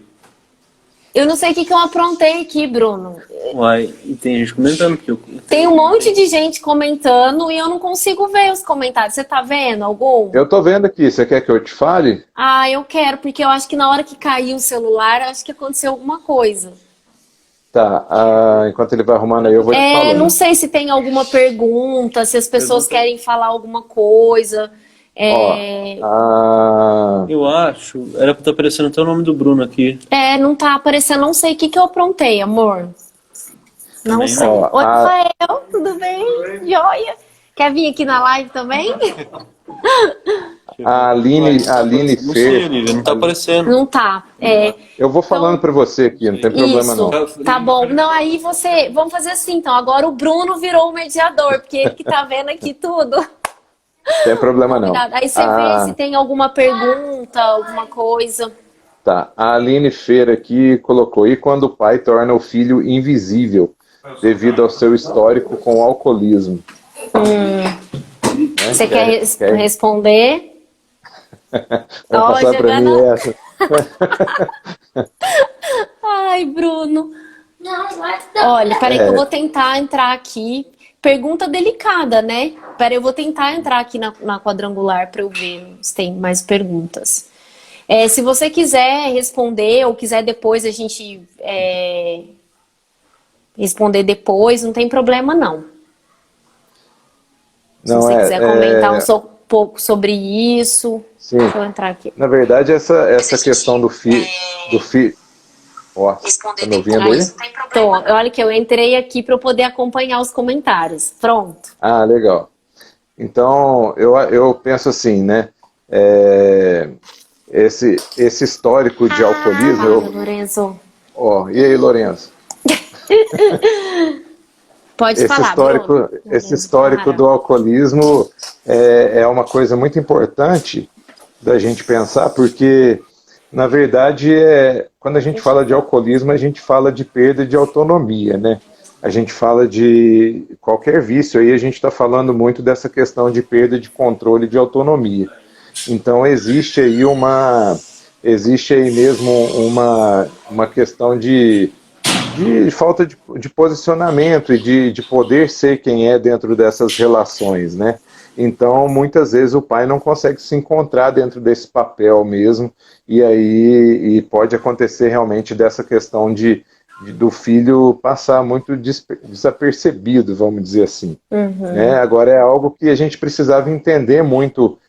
Eu não sei o que que eu aprontei aqui, Bruno. Uai, e tem gente comentando que eu. Tem um monte de gente comentando e eu não consigo ver os comentários. Você tá vendo algum? Eu tô vendo aqui, você quer que eu te fale? Ah, eu quero, porque eu acho que na hora que caiu o celular, acho que aconteceu alguma coisa. Tá, enquanto ele vai arrumando aí, eu vou te Não falando. sei se tem alguma pergunta, se as pessoas Pergunta. querem falar alguma coisa. Ó, É, Eu acho. Era pra estar aparecendo até o nome do Bruno aqui. não tá aparecendo, não sei o que que eu aprontei, amor. Não Também sei. não. ó, Oi, Rafael, tudo bem? Joia. Quer vir aqui na live também? a Aline Não sei, Fer, Olivia, não tá aparecendo. Não tá. eu vou falando Então, pra você aqui, não tem problema isso, não. tá bom. Não, aí você. Vamos fazer assim, então. Agora o Bruno virou o mediador, porque ele que tá vendo aqui tudo. Tem problema não. Combinado. Aí você vê se tem alguma pergunta, alguma coisa. Tá, a Aline Fer aqui colocou, e quando o pai torna o filho invisível, devido ao seu histórico com o alcoolismo? Né? Você quer responder? Vai Ó, passar pra mim jogando. essa. Ai, Bruno. Olha, peraí que eu vou tentar entrar aqui. Pergunta delicada, né? Peraí, eu vou tentar entrar aqui na quadrangular para eu ver se tem mais perguntas. Se você quiser responder ou quiser depois a gente responder depois, não tem problema não. Se Não, você quiser comentar pouco sobre isso. sim. Deixa eu entrar aqui. Na verdade, essa questão do filho. Ó, tá me ouvindo aí? Então, olha que eu entrei aqui para eu poder acompanhar os comentários. Pronto. Ah, legal. Então, eu penso assim, né? Esse histórico de alcoolismo. Lorenzo. Ó, e aí, Lourenço? Pode falar, Bruno. Esse histórico do alcoolismo é uma coisa muito importante da gente pensar, porque, na verdade, quando a gente fala de alcoolismo, a gente fala de perda de autonomia, né? A gente fala de qualquer vício, aí a gente está falando muito dessa questão de perda de controle de autonomia. Então, existe aí mesmo uma questão de falta de posicionamento e de poder ser quem é dentro dessas relações, né? Então, muitas vezes o pai não consegue se encontrar dentro desse papel mesmo, e pode acontecer realmente dessa questão do filho passar muito desapercebido, vamos dizer assim. Né? Agora, é algo que a gente precisava entender muito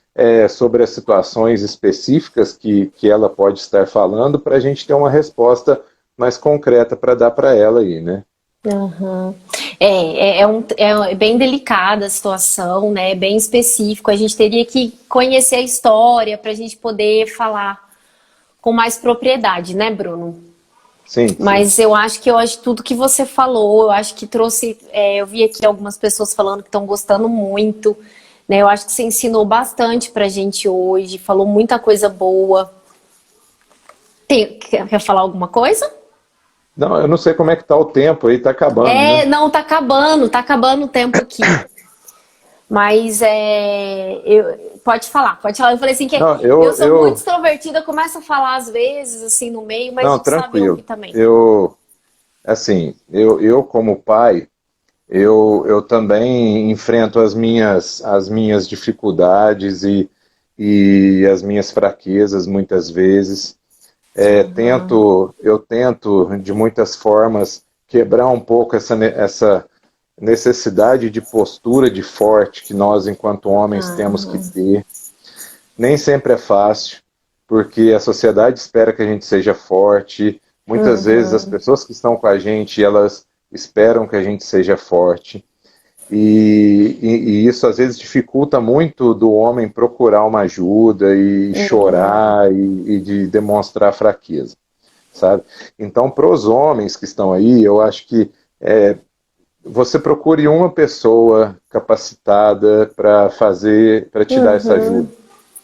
sobre as situações específicas que ela pode estar falando, para a gente ter uma resposta mais concreta para dar para ela aí, né? Uhum. É bem delicada a situação, né? É bem específico. A gente teria que conhecer a história para a gente poder falar com mais propriedade, né, Bruno? Sim. Mas eu acho que tudo que você falou, eu acho que trouxe. Eu vi aqui algumas pessoas falando que estão gostando muito, né? Eu acho que você ensinou bastante pra gente hoje, falou muita coisa boa. Quer falar alguma coisa? Não, eu não sei como é que tá o tempo aí, tá acabando, né? Não, tá acabando o tempo aqui. Mas pode falar. Eu falei assim que Não, eu sou muito extrovertida, eu começo a falar às vezes, assim, no meio, mas não, a gente sabe tranquilo. ouvir também. Eu como pai, eu também enfrento as minhas dificuldades e as minhas fraquezas muitas vezes. Eu tento, de muitas formas, quebrar um pouco essa necessidade de postura de forte que nós, enquanto homens, temos que ter. Nem sempre é fácil, porque a sociedade espera que a gente seja forte. Muitas vezes as pessoas que estão com a gente, elas esperam que a gente seja forte. E isso às vezes dificulta muito do homem procurar uma ajuda e chorar e de demonstrar fraqueza, sabe? Então, para os homens que estão aí, eu acho que você procure uma pessoa capacitada para te dar essa ajuda.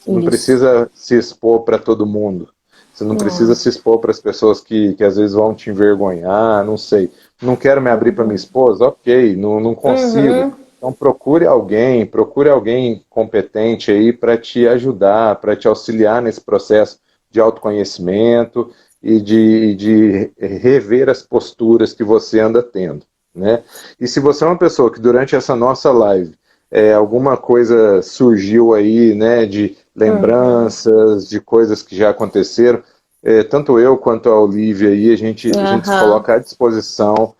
Você não precisa se expor para todo mundo. Você não precisa se expor para as pessoas que às vezes vão te envergonhar, não sei. Não quero me abrir para minha esposa? Ok, não consigo. Então procure alguém competente aí para te ajudar, para te auxiliar nesse processo de autoconhecimento e de rever as posturas que você anda tendo, né? E se você é uma pessoa que durante essa nossa live alguma coisa surgiu aí, né, de lembranças, de coisas que já aconteceram, tanto eu quanto a Olivia aí, a gente se coloca à disposição.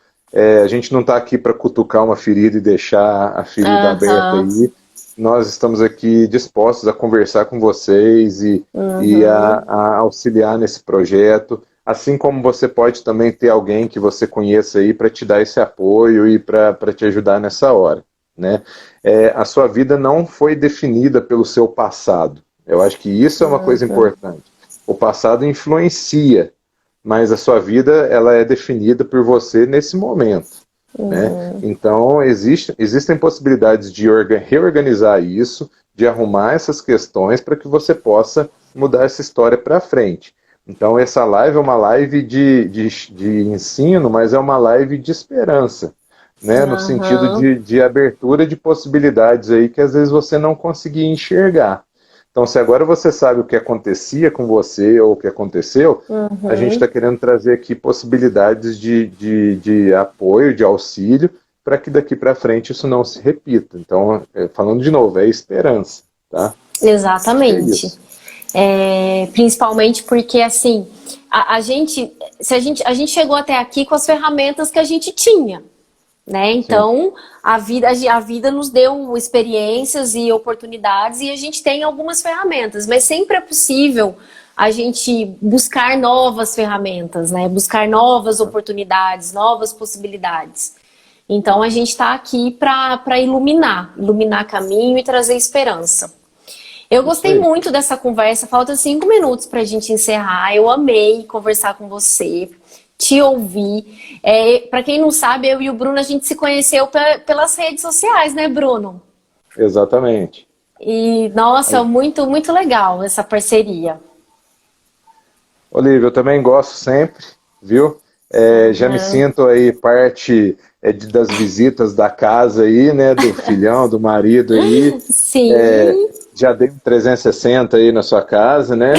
A gente não está aqui para cutucar uma ferida e deixar a ferida aberta aí. Nós estamos aqui dispostos a conversar com vocês e a auxiliar nesse projeto, assim como você pode também ter alguém que você conheça aí para te dar esse apoio e para te ajudar nessa hora, né? A sua vida não foi definida pelo seu passado. Eu acho que isso é uma coisa importante. O passado influencia, mas a sua vida ela é definida por você nesse momento, né? Então existem possibilidades de reorganizar isso, de arrumar essas questões para que você possa mudar essa história para frente. Então essa live é uma live de ensino, mas é uma live de esperança, né? No sentido de abertura de possibilidades aí que às vezes você não conseguia enxergar. Então, se agora você sabe o que acontecia com você ou o que aconteceu, a gente está querendo trazer aqui possibilidades de apoio, de auxílio, para que daqui para frente isso não se repita. Então, falando de novo, é esperança, tá? Exatamente. Principalmente porque, assim, a gente chegou até aqui com as ferramentas que a gente tinha, né? Então, a vida nos deu experiências e oportunidades e a gente tem algumas ferramentas, mas sempre é possível a gente buscar novas ferramentas, né? Buscar novas oportunidades, novas possibilidades. Então, a gente está aqui para iluminar caminho e trazer esperança. Eu gostei muito dessa conversa, falta 5 minutos para a gente encerrar. Eu amei conversar com você, te ouvir. Para quem não sabe, eu e o Bruno, a gente se conheceu pelas redes sociais, né, Bruno? Exatamente. E, nossa, muito, muito legal essa parceria. Olívia, eu também gosto sempre, viu? Já me sinto aí parte das visitas da casa aí, né, do filhão, do marido aí. Sim. Já dei um 360 aí na sua casa, né?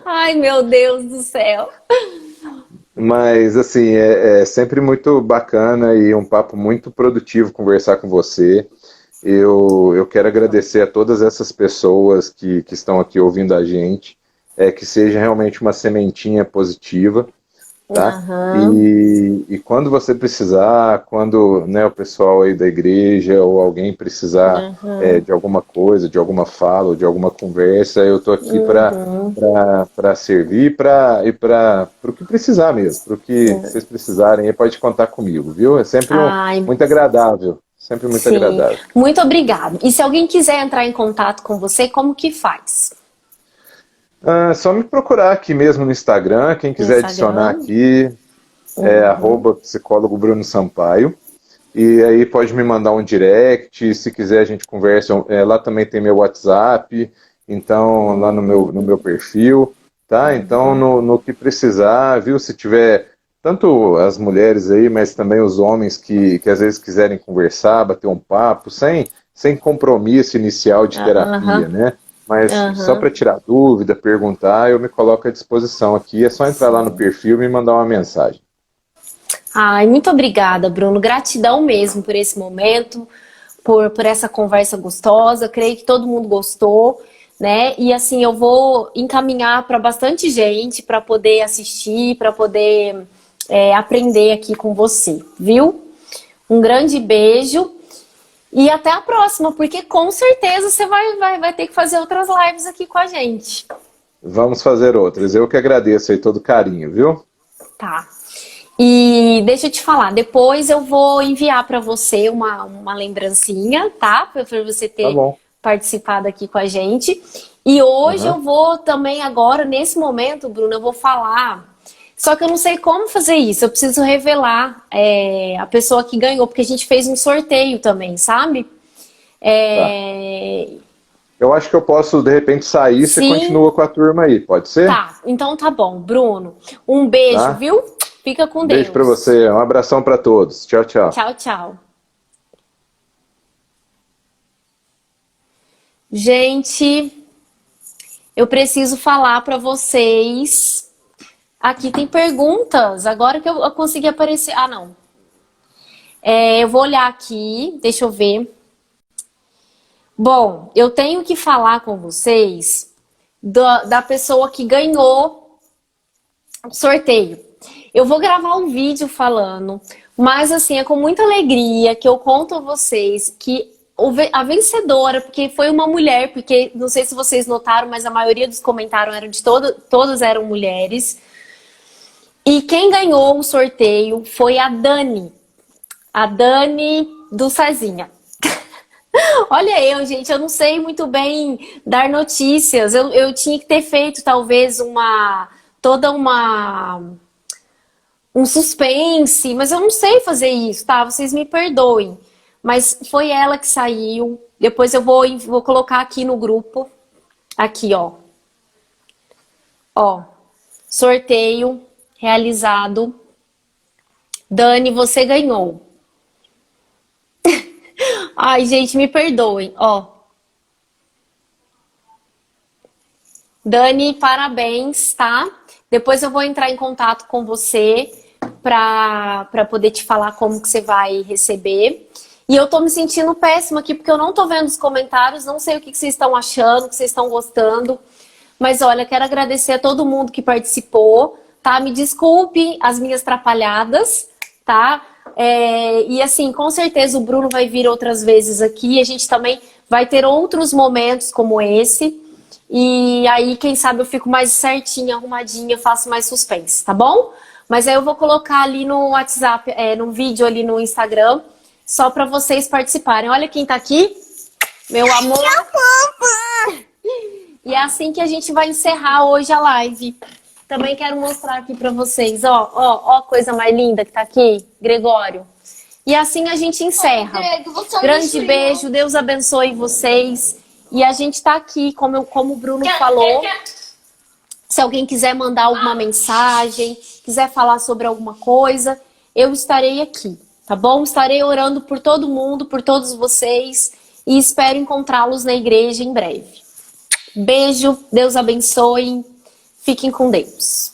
Ai, meu Deus do céu. Mas, assim, é sempre muito bacana e um papo muito produtivo conversar com você. Eu quero agradecer a todas essas pessoas que estão aqui ouvindo a gente, que seja realmente uma sementinha positiva, tá? E quando você precisar, quando, né, o pessoal aí da igreja ou alguém precisar de alguma coisa, de alguma fala, ou de alguma conversa, eu tô aqui para servir e para o que precisar mesmo, para o que vocês precisarem, aí pode contar comigo, viu? É sempre muito agradável, sempre muito agradável. Muito obrigado. E se alguém quiser entrar em contato com você, como que faz? Só me procurar aqui mesmo no Instagram, quem quiser adicionar aqui, @psicólogo Bruno Sampaio, e aí pode me mandar um direct, se quiser a gente conversa, lá também tem meu WhatsApp, então lá no meu perfil, tá? Então no que precisar, viu, se tiver tanto as mulheres aí, mas também os homens que às vezes quiserem conversar, bater um papo, sem compromisso inicial de terapia, né? Mas só para tirar dúvida, perguntar, eu me coloco à disposição aqui. É só entrar lá no perfil e me mandar uma mensagem. Ai, muito obrigada, Bruno. Gratidão mesmo por esse momento, por essa conversa gostosa. Creio que todo mundo gostou, né? E assim, eu vou encaminhar para bastante gente para poder assistir, para poder aprender aqui com você, viu? Um grande beijo. E até a próxima, porque com certeza você vai ter que fazer outras lives aqui com a gente. Vamos fazer outras. Eu que agradeço aí todo o carinho, viu? Tá. E deixa eu te falar, depois eu vou enviar para você uma lembrancinha, tá? Para você Tá ter bom. participado aqui com a gente. E hoje Aham. eu vou também agora, nesse momento, Bruno, eu vou falar. Só que eu não sei como fazer isso. Eu preciso revelar a pessoa que ganhou, porque a gente fez um sorteio também, sabe? Tá. É, Eu acho que eu posso, de repente, sair e você sim, continua com a turma aí, pode ser? tá. Então tá bom, Bruno. Um beijo, Tá? viu? Fica com Beijo pra Deus. você, um abração pra todos. Tchau, tchau. Tchau, tchau. Gente, eu preciso falar para vocês. Aqui tem perguntas. Agora que eu consegui aparecer. Ah, não. Eu vou olhar aqui. Deixa eu ver. Bom, eu tenho que falar com vocês da pessoa que ganhou o sorteio. Eu vou gravar um vídeo falando, mas assim, é com muita alegria que eu conto a vocês que a vencedora, porque foi uma mulher, porque não sei se vocês notaram, mas a maioria dos comentários eram de todos eram mulheres. E quem ganhou o sorteio foi a Dani do Sazinha. Olha eu, gente, eu não sei muito bem dar notícias. Eu tinha que ter feito talvez toda um suspense, mas eu não sei fazer isso, tá? Vocês me perdoem. Mas foi ela que saiu. Depois eu vou colocar aqui no grupo. Aqui, ó. Ó, sorteio realizado. Dani, você ganhou. Ai, gente, me perdoem, ó. Dani, parabéns, tá? Depois eu vou entrar em contato com você para poder te falar como que você vai receber. E eu tô me sentindo péssima aqui porque eu não tô vendo os comentários, não sei o que vocês estão achando, o que vocês estão gostando. Mas olha, quero agradecer a todo mundo que participou, tá? Me desculpe as minhas atrapalhadas, tá? E assim, com certeza o Bruno vai vir outras vezes aqui. A gente também vai ter outros momentos como esse. E aí, quem sabe, eu fico mais certinha, arrumadinha, faço mais suspense, tá bom? Mas aí eu vou colocar ali no WhatsApp, no vídeo ali no Instagram, só para vocês participarem. Olha quem tá aqui, meu amor. E é assim que a gente vai encerrar hoje a live. Também quero mostrar aqui para vocês, ó, coisa mais linda que tá aqui, Gregório. E assim a gente encerra. Grande beijo, Deus abençoe vocês. E a gente tá aqui, como o Bruno falou. Se alguém quiser mandar alguma mensagem, quiser falar sobre alguma coisa, eu estarei aqui, tá bom? Estarei orando por todo mundo, por todos vocês e espero encontrá-los na igreja em breve. Beijo, Deus abençoe, fiquem com Deus.